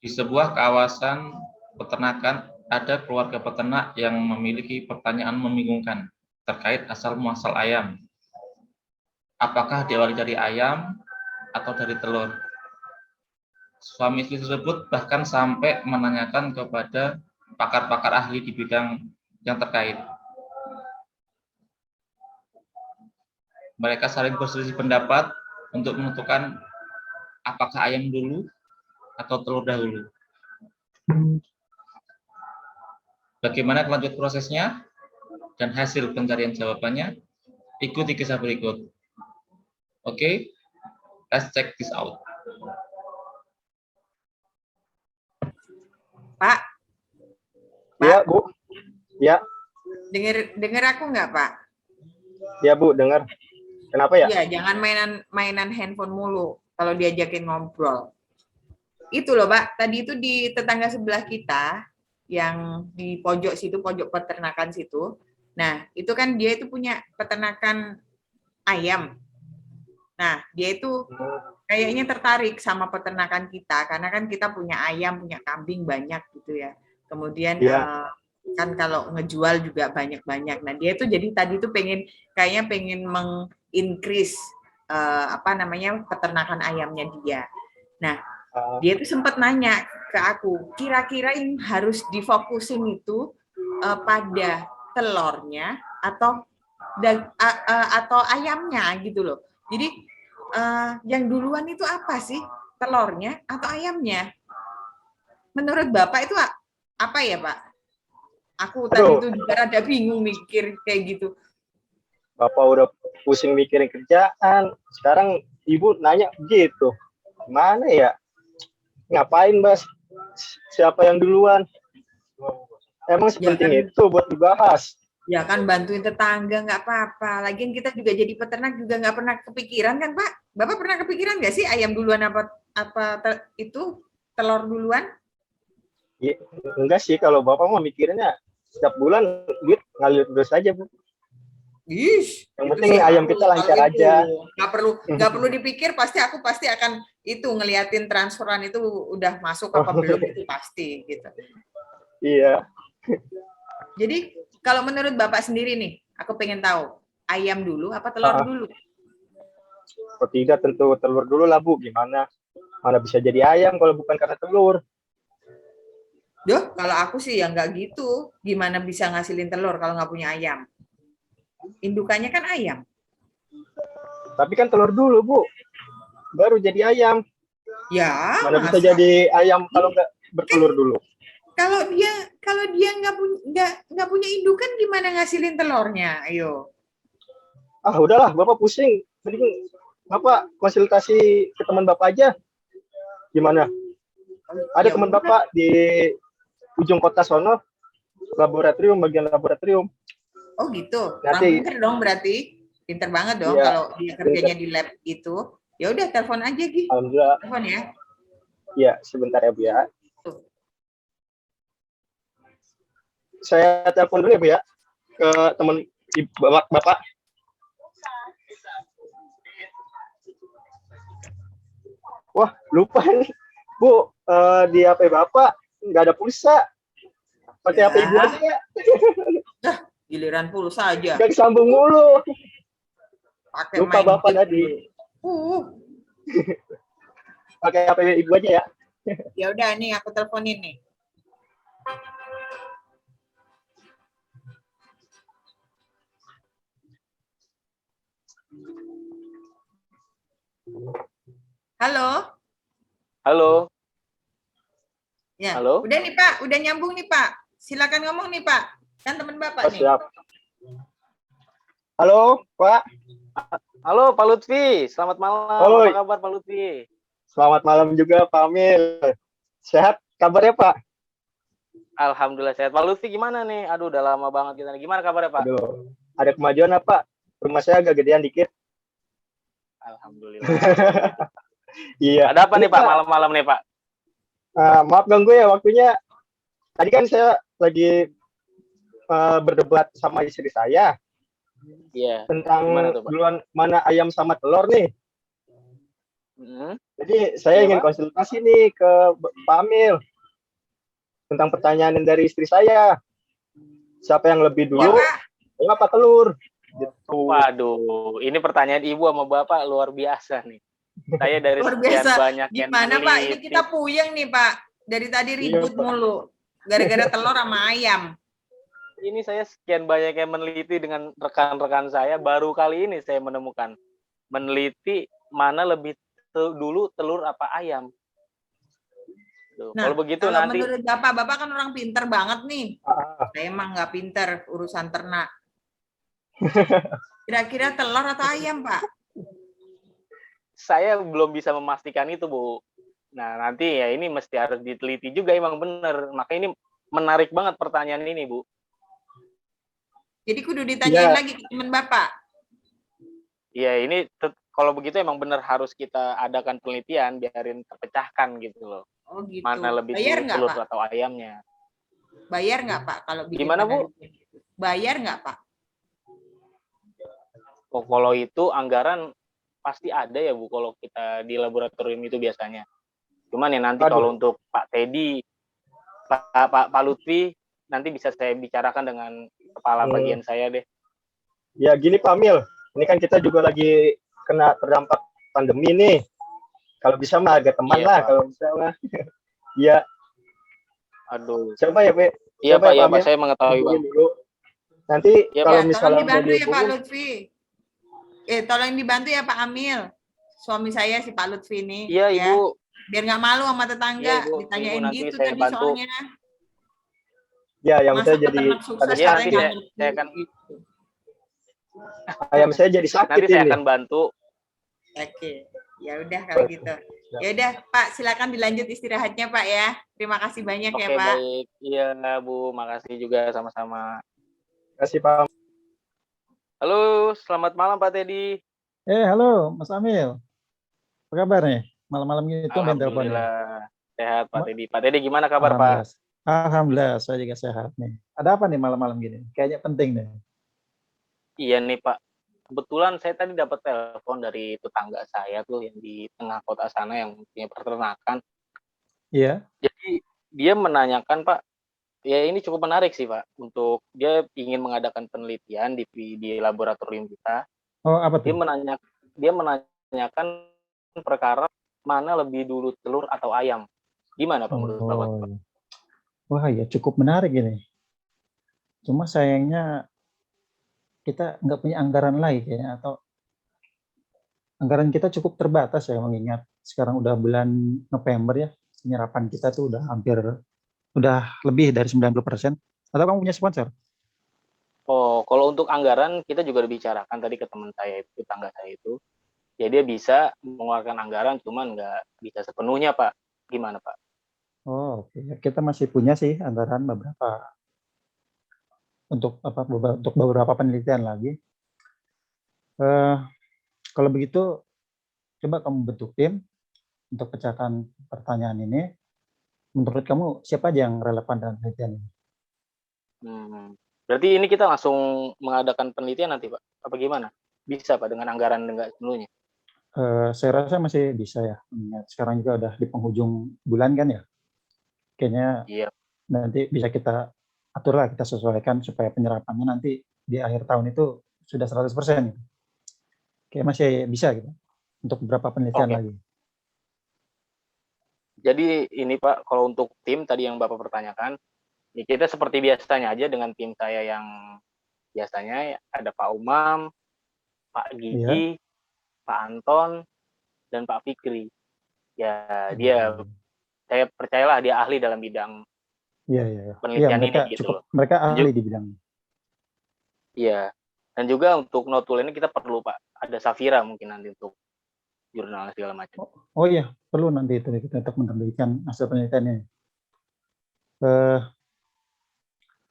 Di sebuah kawasan peternakan ada keluarga peternak yang memiliki pertanyaan membingungkan terkait asal-muasal ayam. Apakah diawali dari ayam atau dari telur? Suami istri tersebut bahkan sampai menanyakan kepada pakar-pakar ahli di bidang yang terkait. Mereka saling berselisih pendapat untuk menentukan apakah ayam dulu atau telur dahulu. Bagaimana kelanjut prosesnya dan hasil pencarian jawabannya? Ikuti kisah berikut. Oke, let's check this out. Pak? Ya, Bu. Ya. Dengar aku nggak, Pak? Ya, Bu, dengar. Kenapa ya? Iya, jangan mainan handphone mulu kalau diajakin ngobrol. Itu loh, Pak. Tadi itu di tetangga sebelah kita yang di pojok situ, pojok peternakan situ. Nah, itu kan dia itu punya peternakan ayam. Nah, dia itu kayaknya tertarik sama peternakan kita karena kan kita punya ayam, punya kambing banyak gitu ya. Kemudian kan kalau ngejual juga banyak-banyak. Nah, dia itu jadi tadi itu kayaknya pengen meng-increase peternakan ayamnya dia. Nah, dia itu sempat nanya ke aku, kira-kira yang harus difokusin itu pada telurnya atau ayamnya gitu loh. Jadi yang duluan itu apa sih? Telurnya atau ayamnya? Menurut Bapak itu apa ya, Pak? Aku tadi itu juga ada bingung mikir kayak gitu. Bapak udah pusing mikirin kerjaan, sekarang Ibu nanya gitu. Gimana ya? Ngapain, Bas? Siapa yang duluan? Emang sepenting itu buat dibahas? Ya kan bantuin tetangga nggak apa-apa. Lagian kita juga jadi peternak juga nggak pernah kepikiran kan, Pak? Bapak pernah kepikiran nggak sih ayam duluan itu telur duluan? Ya, enggak sih, kalau Bapak mau mikirnya setiap bulan duit ngalir terus aja, Bu. Ish, yang penting ayam kita lancar aja. Nggak perlu dipikir, pasti akan itu ngeliatin transferan itu udah masuk apa belum itu pasti gitu. Iya. Jadi kalau menurut Bapak sendiri nih, aku pengen tahu ayam dulu apa telur dulu? Kalau tidak tentu telur dulu lah, Bu. Gimana? Mana bisa jadi ayam kalau bukan karena telur? Duh, kalau aku sih ya nggak gitu. Gimana bisa ngasilin telur kalau nggak punya ayam? Indukannya kan ayam. Tapi kan telur dulu, Bu. Baru jadi ayam. Ya. Mana bisa jadi ayam kalau nggak bertelur dulu? Kalau dia nggak punya indukan, gimana ngasilin telurnya? Ayo. Ah, udahlah, Bapak pusing. Mending Bapak konsultasi ke teman Bapak aja. Gimana? Ada teman Bapak di ujung kota sono, bagian laboratorium. Oh gitu. Nanti, pinter dong berarti. Pinter banget dong kalau dia kerjanya di lab itu. Ya udah, telepon aja, Gi. Alhamdulillah. Telepon ya. Iya, sebentar ya, Bu ya. Saya telepon dulu ya, Bu ya, ke teman Bapak. Wah, lupa nih. Bu, di HP Bapak nggak ada pulsa. Pakai HP Ibu aja ya. Giliran pulsa aja. Nggak disambung mulu. Pakai lupa Bapak tadi. Pakai HP Ibu aja ya. Ya udah, nih aku teleponin nih. Halo. Halo. Ya. Halo. Udah nih Pak, udah nyambung nih Pak. Silakan ngomong nih Pak. Kan teman Bapak nih. Siap. Halo, Pak. Halo, Pak Lutfi. Selamat malam. Halo. Apa kabar, Pak Lutfi? Selamat malam juga, Pak Amil. Sehat kabarnya, Pak? Alhamdulillah sehat. Pak Lutfi gimana nih? Aduh, udah lama banget kita. Gimana kabarnya, Pak? Aduh, ada kemajuan apa? Rumah saya agak gedean dikit. Alhamdulillah. Iya. Ada apa nih, Pak? Malam-malam nih, Pak? Maaf ganggu ya waktunya. Tadi kan saya lagi berdebat sama istri saya. Iya. Tentang duluan mana ayam sama telur nih. Mm-mm. Jadi saya Iya, ingin Pak. konsultasi nih ke Pak Amil tentang pertanyaan dari istri saya. Siapa yang lebih Ya, dulu, Pak. ayam apa telur? Gitu. Waduh, ini pertanyaan Ibu sama Bapak luar biasa nih. Saya dari Luar sekian biasa. banyak yang Gimana, Pak? Ini meneliti, kita puyeng nih, Pak. Dari tadi Iya, ribut Pak. mulu. Gara-gara telur sama ayam. ini saya sekian banyak yang meneliti dengan rekan-rekan saya, baru kali ini saya menemukan meneliti mana lebih dulu telur apa ayam. Tuh, Nah, kalau begitu kalau nanti menurut Bapak kan orang pinter banget nih. Ah, Saya emang nggak pinter urusan ternak. Kira-kira telur atau ayam, Pak? saya belum bisa memastikan itu, Bu. Nah, nanti ya ini mesti harus diteliti juga emang benar. Maka ini menarik banget pertanyaan ini, Bu. Jadi kudu ditanyain ya, lagi ke teman Bapak. Ya, ini kalau begitu emang benar harus kita adakan penelitian biarin terpecahkan gitu loh. Oh gitu. Mana lebih Bayar dulu nggak, telur Pak? atau ayamnya. Bayar nggak, Pak, kalau bikin Gimana, Bu? penelitian gitu? Bayar nggak, Pak? Oh, kalau itu anggaran pasti ada ya, Bu, kalau kita di laboratorium itu biasanya. Cuman ya nanti aduh, kalau untuk Pak Teddy, Pak Lutfi, nanti bisa saya bicarakan dengan kepala bagian saya deh. ya gini Pak Amil, ini kan kita juga lagi kena terdampak pandemi nih. Kalau bisa mah agak teman Iya, lah, Pak. kalau bisa mah. Ya, Aduh. coba ya, Pak. Iya, Coba Pak, ya, ya, Pak Pak, Amil. saya mengetahui, Bang. Hubungin dulu. Nanti Iya, kalau Pak. Ya, tolong misalnya udah dibantu ya Pak dihubungin, Lutfi. Tolong dibantu ya Pak Amil. Suami saya si Pak Lutfi ini, Iya, ya. Ibu. Biar nggak malu sama Iya, tetangga. Ibu. Ibu Ditanyain nanti gitu saya tadi bantu. soalnya. ya yang Masa saya jadi peternak sukses Iya, katanya nanti nggak sakit, ngerti. saya akan Gitu. ayam saya jadi sakit nanti saya ini. akan bantu. Oke. Ya udah kalau gitu. Ya udah Pak, silakan dilanjut istirahatnya Pak ya. Terima kasih banyak ya Oke, Pak. baik. Iya, Bu. Makasih juga sama-sama. Kasih Pak. Halo, selamat malam Pak Teddy. Halo Mas Amil, apa kabar nih? Malam-malam gini tumben teleponnya. Alhamdulillah sehat Pak Ma- Teddy. Pak Teddy gimana kabar Pak? Alhamdulillah. Alhamdulillah, saya juga sehat nih. Ada apa nih malam-malam gini? Kayaknya penting nih. Iya nih Pak. Kebetulan saya tadi dapat telepon dari tetangga saya tuh yang di tengah kota sana yang punya peternakan. Iya. Jadi dia menanyakan Pak, ya ini cukup menarik sih Pak, untuk dia ingin mengadakan penelitian di laboratorium kita. Oh, apa Dia tuh? menanyakan perkara mana lebih dulu telur atau ayam. Gimana Pak menurut Bapak? Oh, wah ya cukup menarik ini. Cuma sayangnya kita nggak punya anggaran lain kayaknya, atau anggaran kita cukup terbatas ya, mengingat sekarang udah bulan November ya, penyerapan kita tuh udah lebih dari 90%. Atau kamu punya sponsor? Oh, kalau untuk anggaran kita juga dibicarakan tadi ke teman saya itu, tetangga saya itu. Ya dia bisa mengeluarkan anggaran, cuman nggak bisa sepenuhnya Pak. Gimana Pak? Oh, oke. Kita masih punya sih anggaran beberapa untuk beberapa penelitian lagi. Eh, Kalau begitu, coba kamu bentuk tim untuk pecahkan pertanyaan ini. Menurut kamu siapa aja yang relevan dengan penelitian ini? Berarti ini kita langsung mengadakan penelitian nanti Pak? Apa gimana? Bisa Pak dengan anggaran nggak sepenuhnya? Saya rasa masih bisa ya. Sekarang juga udah di penghujung bulan kan ya. Kayaknya Iya. nanti bisa kita atur lah, kita sesuaikan supaya penyerapannya nanti di akhir tahun itu sudah 100%. Kayak masih bisa gitu untuk beberapa penelitian Oke. lagi. Jadi ini Pak, kalau untuk tim tadi yang Bapak pertanyakan, ya kita seperti biasanya aja dengan tim saya yang biasanya ada Pak Umam, Pak Iya. Gigi, Pak Anton, dan Pak Fikri. Ya dia, saya percayalah dia ahli dalam bidang Iya, penelitian mereka ini gitu loh. mereka ahli di bidang. Iya. Dan juga untuk notul ini kita perlu Pak, ada Safira mungkin nanti untuk jurnal segala macam. Oh iya, perlu nanti itu kita untuk menerbitkan hasil penelitiannya.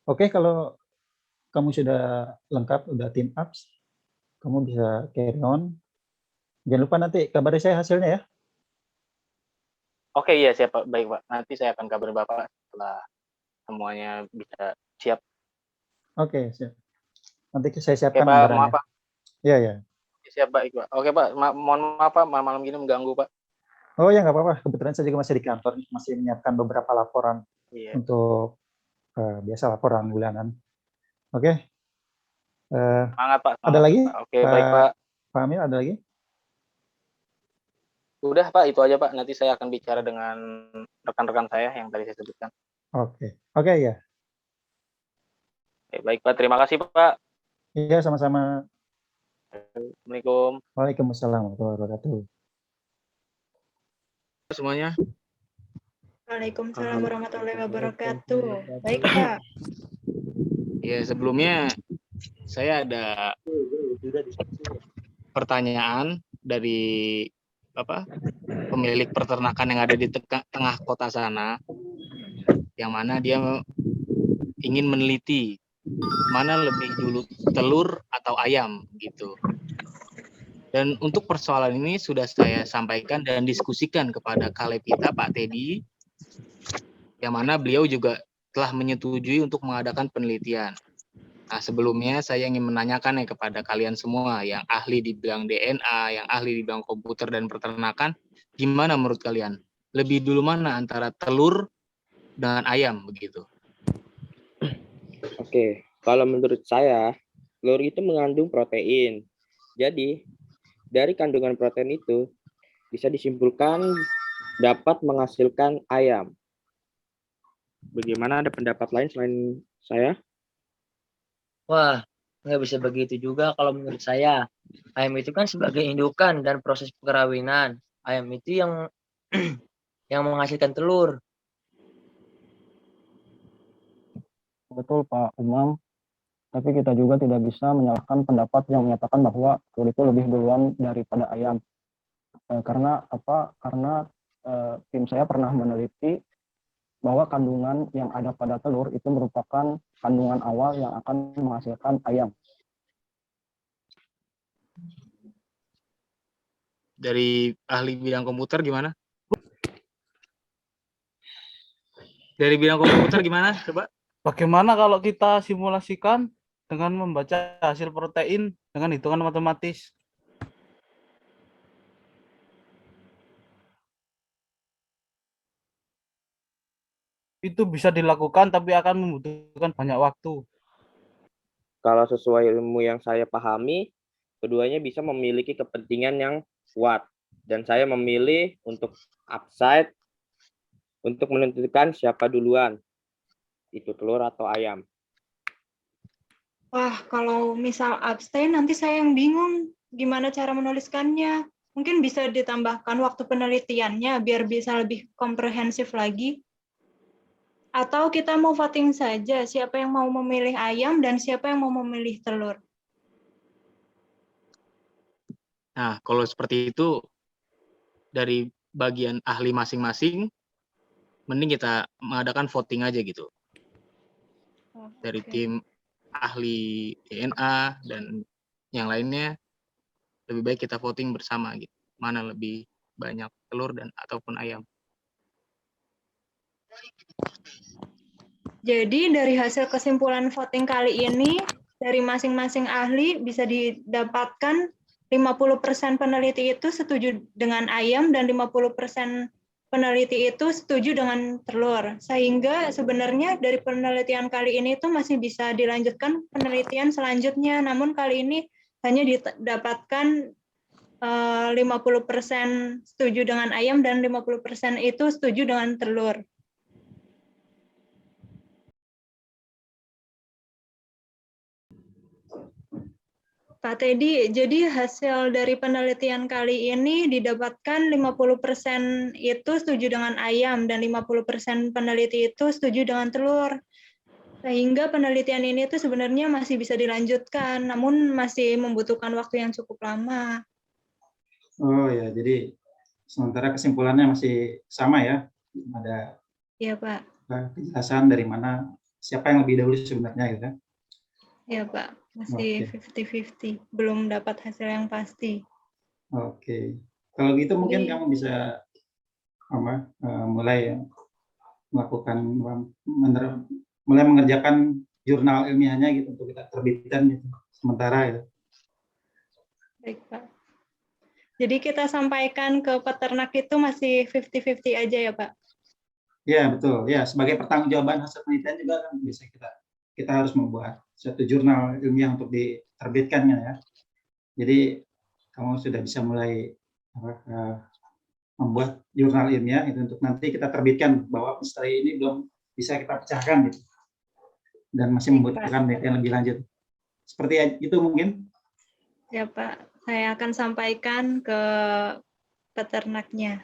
Oke, kalau kamu sudah lengkap, udah team ups, kamu bisa carry on. Jangan lupa nanti kabari saya hasilnya ya. Oke, iya siap Pak. Baik Pak. Nanti saya akan kabarin Bapak setelah semuanya bisa siap. Oke, siap. Nanti saya Oke siapkan Pak, anggarannya. maaf Pak. Iya. Siap. Siap Pak Iqbal. Oke Pak, mohon maaf Pak, malam gini mengganggu Pak. Oh ya nggak apa-apa. Kebetulan saya juga masih di kantor, masih menyiapkan beberapa laporan Iya. untuk biasa laporan bulanan. Oke. Semangat Pak. Ada Semangat, lagi? Pak. Oke, baik Pak. Pak Amir, ada lagi? Udah Pak, itu aja Pak. Nanti saya akan bicara dengan rekan-rekan saya yang tadi saya sebutkan. Oke. Oke ya. Oke, baik Pak, terima kasih Pak. Iya, sama-sama. Assalamualaikum Waalaikumsalam warahmatullahi wabarakatuh. semuanya. Waalaikumsalam warahmatullahi wabarakatuh. Baik, Pak. Ya, sebelumnya saya ada pertanyaan dari pemilik peternakan yang ada di tengah kota sana, yang mana dia ingin meneliti mana lebih dulu telur atau ayam gitu. Dan untuk persoalan ini sudah saya sampaikan dan diskusikan kepada Kalepita Pak Teddy, yang mana beliau juga telah menyetujui untuk mengadakan penelitian. Nah, sebelumnya saya ingin menanyakan kepada kalian semua yang ahli di bidang DNA, yang ahli di bidang komputer dan peternakan, gimana menurut kalian? Lebih dulu mana antara telur dengan ayam begitu? Oke, kalau menurut saya, telur itu mengandung protein. Jadi, dari kandungan protein itu bisa disimpulkan dapat menghasilkan ayam. Bagaimana, ada pendapat lain selain saya? Wah, nggak bisa begitu juga kalau menurut saya. Ayam itu kan sebagai indukan dan proses perkawinan. Ayam itu yang yang menghasilkan telur. Betul Pak Umam, tapi kita juga tidak bisa menyalahkan pendapat yang menyatakan bahwa telur itu lebih duluan daripada ayam. Karena apa? Karena tim saya pernah meneliti bahwa kandungan yang ada pada telur itu merupakan kandungan awal yang akan menghasilkan ayam. Dari ahli bidang komputer gimana? Dari bidang komputer gimana? Coba. Bagaimana kalau kita simulasikan dengan membaca hasil protein dengan hitungan matematis? Itu bisa dilakukan tapi akan membutuhkan banyak waktu. Kalau sesuai ilmu yang saya pahami, keduanya bisa memiliki kepentingan yang kuat. Dan saya memilih untuk upside untuk menentukan siapa duluan, itu telur atau ayam. Wah, kalau misal abstain nanti saya yang bingung gimana cara menuliskannya. Mungkin bisa ditambahkan waktu penelitiannya biar bisa lebih komprehensif lagi. Atau kita mau voting saja siapa yang mau memilih ayam dan siapa yang mau memilih telur. Nah, kalau seperti itu dari bagian ahli masing-masing, mending kita mengadakan voting aja gitu. Dari tim ahli DNA dan yang lainnya, lebih baik kita voting bersama gitu. Mana lebih banyak telur dan ataupun ayam. Jadi dari hasil kesimpulan voting kali ini, dari masing-masing ahli bisa didapatkan 50% peneliti itu setuju dengan ayam dan 50% peneliti itu setuju dengan telur. Sehingga sebenarnya dari penelitian kali ini itu masih bisa dilanjutkan penelitian selanjutnya. Namun kali ini hanya didapatkan 50% setuju dengan ayam dan 50% itu setuju dengan telur. Pak Teddy, jadi hasil dari penelitian kali ini didapatkan 50% itu setuju dengan ayam dan 50% peneliti itu setuju dengan telur. Sehingga penelitian ini itu sebenarnya masih bisa dilanjutkan, namun masih membutuhkan waktu yang cukup lama. Oh ya, jadi sementara kesimpulannya masih sama ya? Ada ya Pak. Kejelasan dari mana, siapa yang lebih dahulu sebenarnya gitu ya? Ya Pak, masih 50-50, belum dapat hasil yang pasti. Oke, kalau gitu mungkin kamu bisa mulai melakukan mulai mengerjakan jurnal ilmiahnya gitu untuk kita terbitkan gitu sementara ya. Baik, Pak. Jadi kita sampaikan ke peternak itu masih 50-50 aja ya, Pak? Ya, betul. Ya, sebagai pertanggungjawaban hasil penelitian juga kan bisa kita harus membuat suatu jurnal ilmiah untuk diterbitkan ya. Jadi kamu sudah bisa mulai membuat jurnal ilmiah itu untuk nanti kita terbitkan bahwa misteri ini belum bisa kita pecahkan gitu. Dan masih membutuhkan penelitian lebih lanjut. Seperti itu mungkin. Ya, Pak. Saya akan sampaikan ke peternaknya.